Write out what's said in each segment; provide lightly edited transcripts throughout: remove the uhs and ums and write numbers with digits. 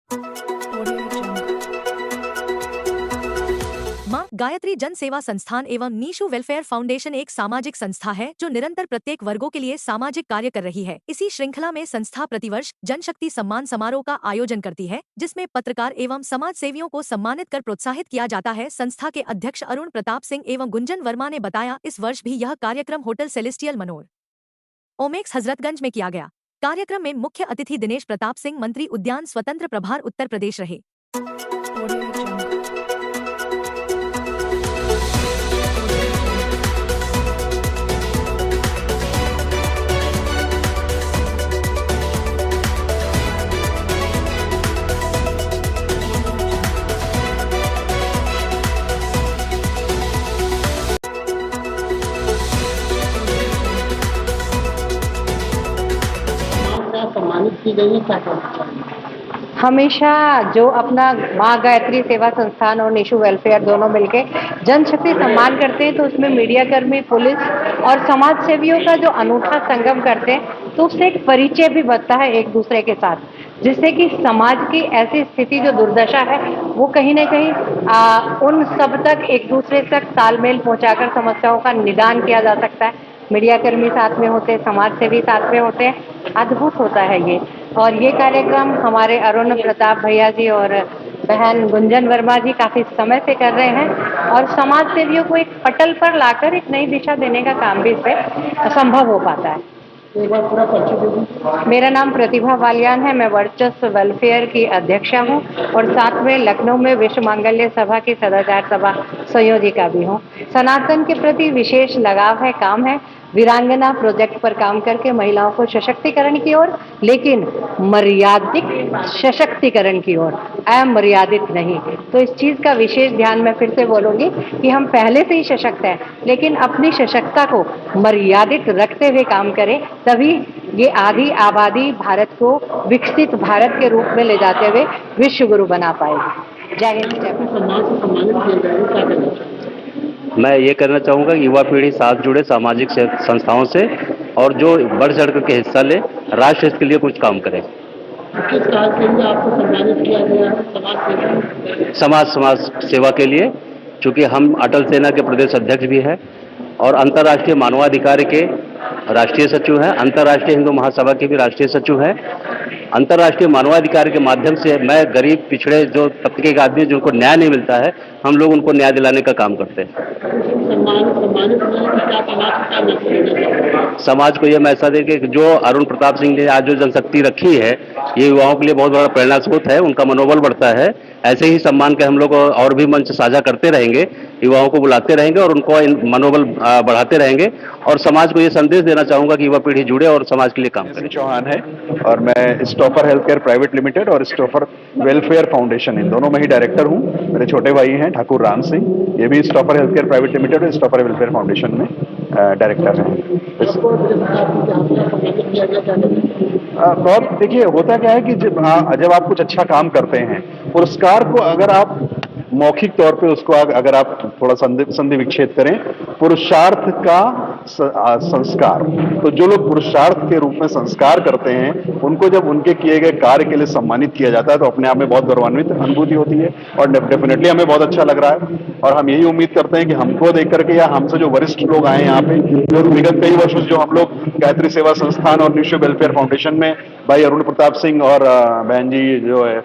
मां गायत्री जन सेवा संस्थान एवं नीशू वेलफेयर फाउंडेशन एक सामाजिक संस्था है जो निरंतर प्रत्येक वर्गों के लिए सामाजिक कार्य कर रही है। इसी श्रृंखला में संस्था प्रतिवर्ष जनशक्ति सम्मान समारोह का आयोजन करती है, जिसमें पत्रकार एवं समाज सेवियों को सम्मानित कर प्रोत्साहित किया जाता है। संस्था के अध्यक्ष अरुण प्रताप सिंह एवं गुंजन वर्मा ने बताया, इस वर्ष भी यह कार्यक्रम होटल सेलेस्टियल मनोर ओमेक्स हजरतगंज में किया गया। कार्यक्रम में मुख्य अतिथि दिनेश प्रताप सिंह, मंत्री उद्यान स्वतंत्र प्रभार उत्तर प्रदेश रहे। सम्मानित की गई है, क्या कहना चाहिए? हमेशा जो अपना माँ गायत्री सेवा संस्थान और निशु वेलफेयर दोनों मिलके जनशक्ति सम्मान करते हैं, तो उसमें मीडिया कर्मी, पुलिस और समाज सेवियों का जो अनूठा संगम करते हैं, तो उससे एक परिचय भी बढ़ता है एक दूसरे के साथ, जिससे कि समाज की ऐसी स्थिति जो दुर्दशा है वो कहीं न कहीं उन सब तक एक दूसरे तक तालमेल पहुंचाकर समस्याओं का निदान किया जा सकता है। मीडिया कर्मी साथ में होते हैं, समाज सेवी साथ में होते हैं, अद्भुत होता है ये। और ये कार्यक्रम हमारे अरुण प्रताप भैया जी और बहन गुंजन वर्मा जी काफ़ी समय से कर रहे हैं, और समाज सेवियों को एक पटल पर लाकर एक नई दिशा देने का काम भी इससे संभव हो पाता है। एक बार पूरा परिचय दे दीजिए। मेरा नाम प्रतिभा वालियान है, मैं वर्चस्व वेलफेयर की अध्यक्षा हूँ और साथ में लखनऊ में विश्व मांगल्य सभा की सदाचार सभा संयोजिका भी हूँ। सनातन के प्रति विशेष लगाव है, काम है, वीरांगना प्रोजेक्ट पर काम करके महिलाओं को सशक्तिकरण की ओर, लेकिन मर्यादित सशक्तिकरण की ओर, अमर्यादित नहीं। तो इस चीज़ का विशेष ध्यान मैं फिर से बोलूँगी कि हम पहले से ही सशक्त हैं, लेकिन अपनी सशक्तता को मर्यादित रखते हुए काम करें, तभी ये आधी आबादी भारत को विकसित भारत के रूप में ले जाते हुए विश्व गुरु बना पाएगी। जय हिंद, जय भारत। सम्मान से सम्मानित किए गए हैं, क्या कहना चाहिए? मैं ये करना चाहूँगा कि युवा पीढ़ी साथ जुड़े सामाजिक संस्थाओं से, और जो बढ़ चढ़ करके हिस्सा ले, राष्ट्र हित के लिए कुछ काम करे। किस कार्य के लिए आपको सम्मानित किया गया है? समाज सेवा के लिए, चूँकि हम अटल सेना के प्रदेश अध्यक्ष भी हैं और अंतर्राष्ट्रीय मानवाधिकार के राष्ट्रीय सचिव हैं, अंतर्राष्ट्रीय हिंदू महासभा के भी राष्ट्रीय सचिव हैं। अंतर्राष्ट्रीय मानवाधिकार के माध्यम से मैं गरीब पिछड़े जो तबके के आदमी जिनको न्याय नहीं मिलता है, हम लोग उनको न्याय दिलाने का काम करते हैं। सम्मानित क्या कहना? समाज को ये मैसेज दे कि जो अरुण प्रताप सिंह ने आज जो जनशक्ति रखी है, ये युवाओं के लिए बहुत बड़ा प्रेरणा स्रोत है, उनका मनोबल बढ़ता है। ऐसे ही सम्मान के हम लोग और भी मंच साझा करते रहेंगे, युवाओं को बुलाते रहेंगे और उनको मनोबल बढ़ाते रहेंगे, और समाज को ये संदेश देना चाहूँगा कि युवा पीढ़ी जुड़े और समाज के लिए काम करे। चौहान है और मैं Stouffer health care private limited और स्टॉफर वेलफेयर फाउंडेशन, इन दोनों में ही डायरेक्टर हूँ। मेरे छोटे भाई हैं ठाकुर राम सिंह, ये भी Stouffer health care private limited और स्टॉफर वेलफेयर फाउंडेशन में डायरेक्टर हैं। बहुत देखिए, होता क्या है कि जब आप कुछ अच्छा काम करते हैं, पुरस्कार को अगर आप मौखिक तौर पे उसको अगर आप थोड़ा संधि विच्छेद करें, पुरुषार्थ का संस्कार, तो जो लोग पुरुषार्थ के रूप में संस्कार करते हैं, उनको जब उनके किए गए कार्य के लिए सम्मानित किया जाता है, तो अपने आप में बहुत गौरवान्वित अनुभूति होती है और डेफिनेटली हमें बहुत अच्छा लग रहा है। और हम यही उम्मीद करते हैं कि हमको देख करके या हमसे जो वरिष्ठ लोग आए यहाँ पे, जो विगत कई वर्षों से जो हम लोग गायत्री सेवा संस्थान और निशु वेलफेयर फाउंडेशन में भाई अरुण प्रताप सिंह और बहन जी जो है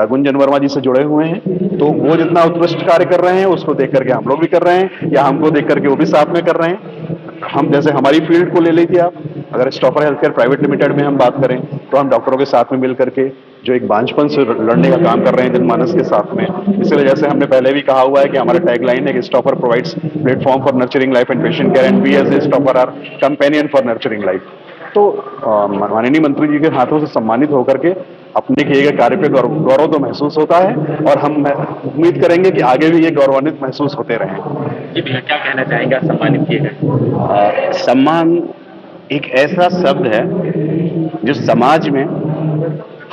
गुंजन वर्मा जी से जुड़े हुए हैं, तो वो जितना उत्कृष्ट कार्य कर रहे हैं उसको देख करके हम लोग भी कर रहे हैं, या हमको देख करके वो भी साथ में कर रहे हैं। हम जैसे हमारी फील्ड को ले लीजिए आप, अगर Stouffer health care private limited में हम बात करें, तो हम डॉक्टरों के साथ में मिल करके जो एक बांझपन से लड़ने का काम कर रहे हैं जनमानस के साथ में। इसलिए जैसे हमने पहले भी कहा हुआ है कि हमारा टैगलाइन है कि Stoffer provides platform for nurturing life and patient care and we as a Stoffer are companion for nurturing life. तो माननीय मंत्री जी के हाथों से सम्मानित होकर के अपने किए गए कार्य पे गौरव तो महसूस होता है, और हम उम्मीद करेंगे कि आगे भी ये गौरवान्वित महसूस होते रहें। जी भैया, क्या कहना चाहेंगे सम्मानित किए गए? सम्मान एक ऐसा शब्द है जो समाज में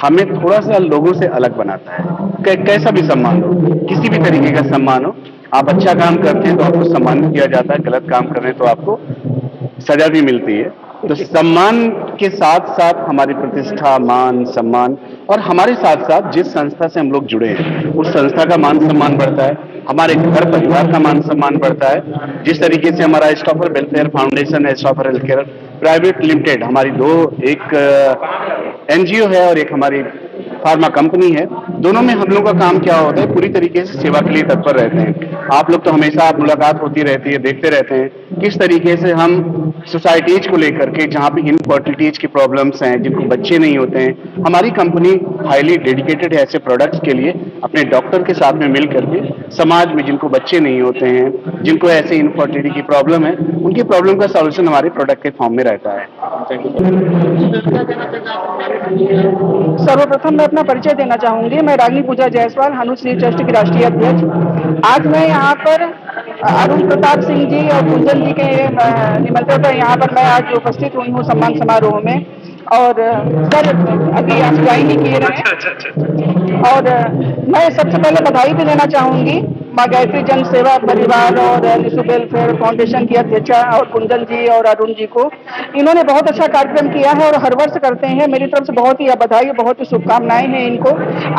हमें थोड़ा सा लोगों से अलग बनाता है। कैसा भी सम्मान हो, किसी भी तरीके का सम्मान हो, आप अच्छा काम करते हैं तो आपको सम्मानित किया जाता है, गलत काम कर रहे हैं तो आपको सजा भी मिलती है। तो सम्मान के साथ साथ हमारी प्रतिष्ठा, मान सम्मान, और हमारे साथ साथ जिस संस्था से हम लोग जुड़े हैं उस संस्था का मान सम्मान बढ़ता है, हमारे घर परिवार का मान सम्मान बढ़ता है। जिस तरीके से हमारा स्टॉफर वेलफेयर फाउंडेशन है, Stouffer health care private limited, हमारी एक एनजीओ है और एक हमारी फार्मा कंपनी है, दोनों में हम लोगों का काम क्या होता है, पूरी तरीके से सेवा के लिए तत्पर रहते हैं। आप लोग तो हमेशा मुलाकात होती रहती है, देखते रहते हैं किस तरीके से हम सोसाइटीज को लेकर के, जहाँ पे इनफर्टिलिटीज की प्रॉब्लम्स हैं, जिनको बच्चे नहीं होते हैं, हमारी कंपनी हाईली डेडिकेटेड है ऐसे प्रोडक्ट्स के लिए, अपने डॉक्टर के साथ में मिल करके समाज में जिनको बच्चे नहीं होते हैं, जिनको ऐसे इनफर्टिलिटी की प्रॉब्लम है, उनकी प्रॉब्लम का सॉल्यूशन हमारे प्रोडक्ट के फॉर्म में रहता है। सर्वप्रथम मैं अपना परिचय देना चाहूंगी। मैं रागिनी पूजा जायसवाल, हनुश्री ट्रस्ट की राष्ट्रीय अध्यक्ष। आज मैं यहाँ पर अरुण प्रताप सिंह जी और कुंजन जी के निमंत्रण पर यहाँ पर मैं आज उपस्थित हुई हूँ सम्मान समारोह में। और सर अभी आप ज्वाइन ही किए रहे हैं। और मैं सबसे पहले बधाई भी देना चाहूंगी माँ गायत्री जन सेवा परिवार और निशु वेलफेयर फाउंडेशन की अध्यक्षा और कुंदन जी और अरुण जी को। इन्होंने बहुत अच्छा कार्यक्रम किया है और हर वर्ष करते हैं। मेरी तरफ से बहुत ही बधाई, बहुत ही शुभकामनाएं हैं इनको।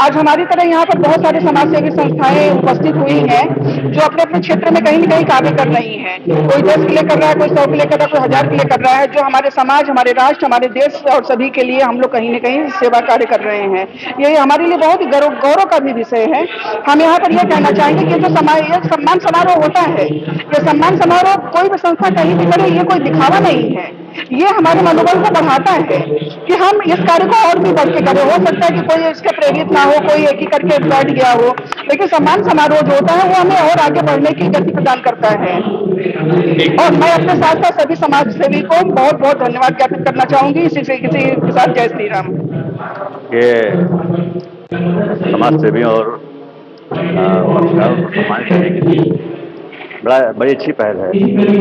आज हमारी तरह यहाँ पर बहुत सारे समाजसेवी संस्थाएं उपस्थित हुई हैं जो अपने अपने क्षेत्र में कहीं न कहीं कार्य कर रही हैं। कोई 10 के लिए कर रहा है, कोई 100 के लिए कर रहा है, कोई 1000 के लिए कर रहा है, जो हमारे समाज, हमारे राष्ट्र, हमारे देश और सभी के लिए हम लोग कहीं न कहीं सेवा कार्य कर रहे हैं। ये हमारे लिए बहुत ही गौरव का भी विषय है। हम यहाँ पर यह कहना चाहेंगे कि जो सम्मान समारोह होता है, ये सम्मान समारोह कोई भी संस्था कहीं भी करे, ये कोई दिखावा नहीं है। ये हमारे मनोबल को बढ़ाता है कि हम इस कार्य को और भी बढ़ के करें। हो सकता है कि कोई इसके प्रेरित ना हो, कोई एक ही करके बैठ गया हो, लेकिन सम्मान समारोह जो होता है वो हमें और आगे बढ़ने की गति प्रदान करता है। और मैं अपने साथ साथ सभी समाज सेवी को बहुत बहुत धन्यवाद ज्ञापित करना चाहूंगी। इसी के साथ जय श्री राम। ये समाज सेवियों और पत्रकारों को सम्मानित करने के लिए बड़ी अच्छी पहल है,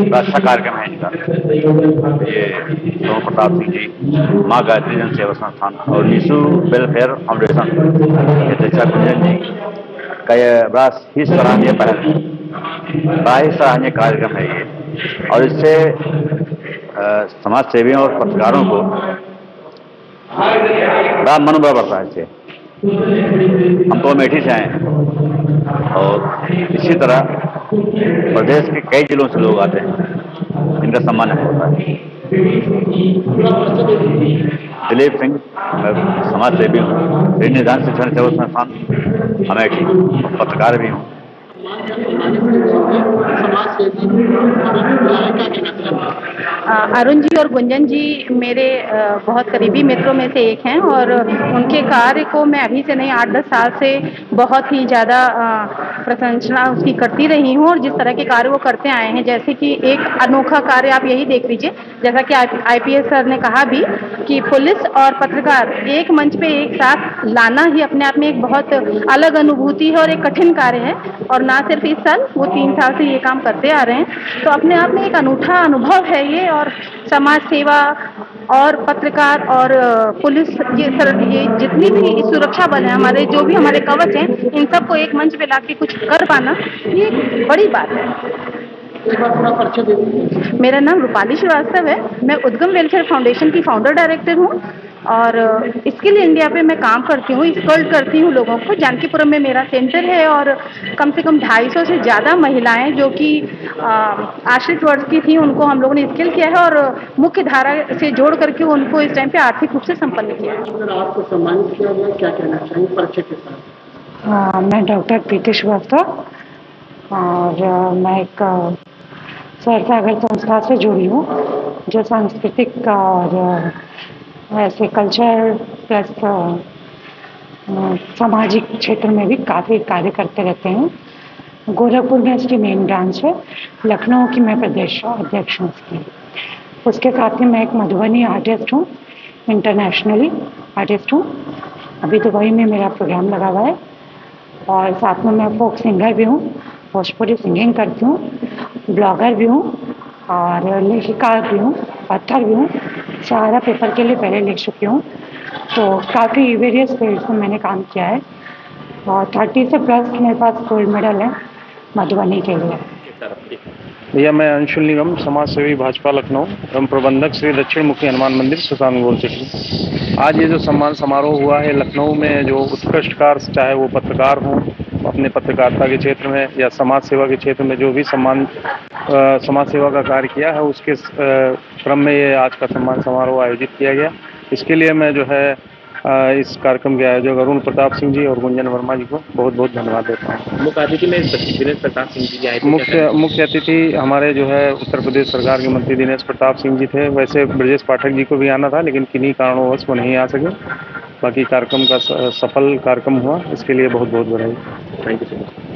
बड़ा अच्छा कार्यक्रम है इनका। ये अरुण प्रताप सिंह जी, माँ गायत्री जन सेवा संस्थान और निशु वेलफेयर फाउंडेशन के अध्यक्षा कुंजन जी का ये बड़ा ही सराहनीय पहल है, बड़ा ही सराहनीय कार्यक्रम है ये। और इससे समाज सेवियों और पत्रकारों को बड़ा मनोबल बढ़ता है। इससे हम तो अमेठी से आए हैं और इसी तरह प्रदेश के कई जिलों से लोग आते हैं, इनका सम्मान होता है। दिलीप सिंह, मैं समाज सेवी हूँ, निदान शिक्षण सेवा संस्थान अमेठी, पत्रकार भी हूँ। अरुण जी और गुंजन जी मेरे बहुत करीबी मित्रों में से एक हैं और उनके कार्य को मैं अभी से नहीं 8-10 साल से बहुत ही ज़्यादा प्रशंसा उसकी करती रही हूँ। और जिस तरह के कार्य वो करते आए हैं, जैसे कि एक अनोखा कार्य आप यही देख लीजिए, जैसा कि IPS सर ने कहा भी कि पुलिस और पत्रकार एक मंच पे एक साथ लाना ही अपने आप में एक बहुत अलग अनुभूति है और एक कठिन कार्य है। और ना सिर्फ इस साल, वो 3 साल से ये काम करते आ रहे हैं, तो अपने आप में एक अनूठा अनुभव है ये। और समाज सेवा और पत्रकार और पुलिस, ये जितनी भी सुरक्षा बल है हमारे, जो भी हमारे कवच हैं, इन सबको एक मंच पे लाके कुछ कर पाना, ये एक बड़ी बात है। मेरा नाम रूपाली श्रीवास्तव है। मैं उद्गम वेलफेयर फाउंडेशन की फाउंडर डायरेक्टर हूँ और स्किल इंडिया पे मैं काम करती हूँ, स्कल्ड करती हूँ लोगों को। जानकीपुरम में मेरा सेंटर है और कम से कम 250 से ज़्यादा महिलाएं जो कि आश्रित वर्ग की थी, उनको हम लोगों ने स्किल किया है और मुख्य धारा से जोड़ करके उनको इस टाइम पे आर्थिक रूप से संपन्न किया है। अगर आपको सम्मानित किया गया, क्या कहना चाहिए परिचय के साथ? मैं डॉक्टर प्रीति श्रीवास्तव और मैं एक सरसागर संस्था से जुड़ी हूँ जो सांस्कृतिक और ऐसे कल्चर प्लस सामाजिक क्षेत्र में भी काफ़ी कार्य करते रहते हैं। गोरखपुर में इसकी मेन ब्रांच है, लखनऊ की मैं प्रदेश अध्यक्ष हूँ उसकी। उसके साथ ही मैं एक मधुबनी आर्टिस्ट हूँ, इंटरनेशनली आर्टिस्ट हूँ। अभी दुबई में मेरा प्रोग्राम लगा हुआ है और साथ में मैं फोक सिंगर भी हूँ, भोजपुरी सिंगिंग करती हूँ, ब्लॉगर भी हूँ और लेखिका भी हूँ, पत्थर भी हूँ। सहारा पेपर के लिए पहले लिख चुकी हूँ, तो काफ़ी वेरियस फील्ड्स में मैंने काम किया है और 30 से प्लस मेरे पास गोल्ड मेडल है मधुबनी के लिए। भैया मैं अंशुल निगम, समाज सेवी भाजपा लखनऊ एवं प्रबंधक श्री दक्षिण मुखी हनुमान मंदिर सुल्तान गोल सिटी। आज ये जो सम्मान समारोह हुआ है लखनऊ में, जो उत्कृष्ट कार्य चाहे वो पत्रकार हों अपने पत्रकारिता के क्षेत्र में या समाज सेवा के क्षेत्र में जो भी समाज सेवा का कार्य किया है, उसके क्रम में ये आज का सम्मान समारोह आयोजित किया गया। इसके लिए मैं जो है इस कार्यक्रम के आयोजक अरुण प्रताप सिंह जी और गुंजन वर्मा जी को बहुत बहुत धन्यवाद देता हूँ। मुख्य अतिथि में दिनेश प्रताप सिंह जी आए थे। मुख्य अतिथि हमारे जो है उत्तर प्रदेश सरकार के मंत्री दिनेश प्रताप सिंह जी थे। वैसे ब्रजेश पाठक जी को भी आना था, लेकिन किन्हीं कारणोंवश वो नहीं आ सके। बाकी कार्यक्रम का सफल कार्यक्रम हुआ, इसके लिए बहुत बहुत बधाई। Thank you sir.